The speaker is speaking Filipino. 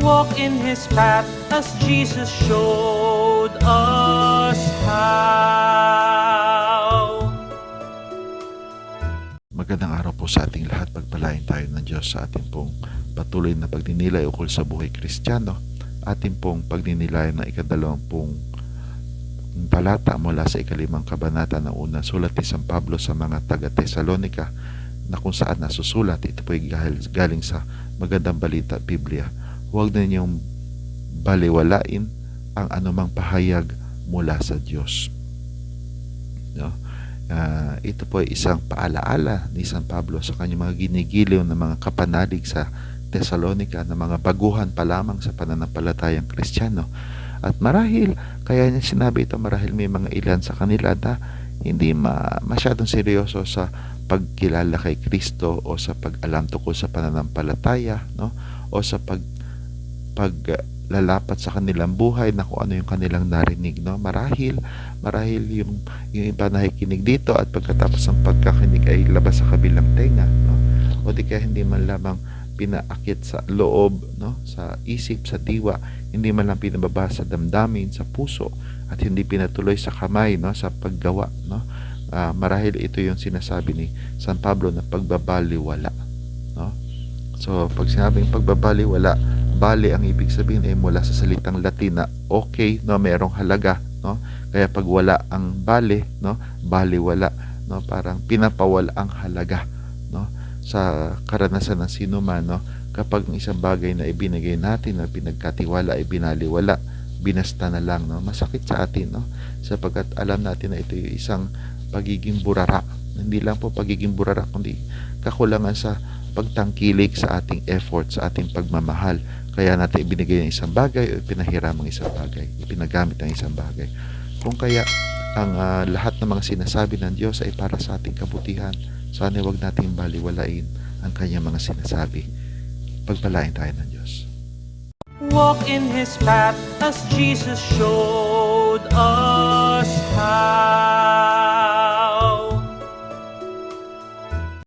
Walk in His path as Jesus showed us how. Magandang araw po sa ating lahat. Pagpalain tayo ng Diyos sa ating pong patuloy na pagninilay ukol sa buhay Kristiyano. Ating pong pagninilay ng ikadalawampung talata mula sa ikalimang kabanata ng unang sulat ni San Pablo sa mga taga-Tesalonika, na kung saan nasusulat, ito po ay galing sa Magandang Balita, Biblia. Huwag na ninyong baliwalain ang anumang pahayag mula sa Diyos. No? Ito po ay isang paalaala ni San Pablo sa kanyang mga ginigiliw na mga kapanalig sa Tesalonika, na mga baguhan pa lamang sa pananampalatayang Kristiyano. At marahil, kaya niya sinabi ito, marahil may mga ilan sa kanila na hindi masyadong seryoso sa pagkilala kay Kristo o sa pag-alam tungkol sa pananampalataya, no? O sa paglalapat sa kanilang buhay na kung ano yung kanilang narinig, no? Marahil yung iba nakikinig dito at pagkatapos ng pagkakinig ay labas sa kabilang tenga, no? O di kaya hindi man lamang pinaakit sa loob, no? Sa isip, sa diwa, hindi man lang pinababa sa damdamin, sa puso, at hindi pinatuloy sa kamay, no? Sa paggawa, no? Marahil ito yung sinasabi ni San Pablo na pagbabaliwala, no? So pag sinabing pagbabaliwala, bali ang ibig sabihin ay mula sa salitang Latin na okay, no? Merong halaga, no? Kaya pag wala ang bali, no? Baliwala, no? Parang pinapawala ang halaga, no? Sa karanasan ng sino man, no? Kapag ang isang bagay na ibinigay natin na pinagkatiwala ay binaliwala, binasta na lang, no? Masakit sa atin, no? Sapagkat alam natin na ito yung isang pagiging burara. Hindi lang po pagiging burara, kundi kakulangan sa pagtangkilik sa ating effort, sa ating pagmamahal. Kaya natin ibinigay ng isang bagay o pinahiram ng isang bagay, ipinagamit ng isang bagay. Kung kaya ang lahat ng mga sinasabi ng Diyos ay para sa ating kabutihan, sana huwag nating baliwalain ang kanyang mga sinasabi. Pagpalain tayo ng Diyos. Walk in His path as Jesus showed us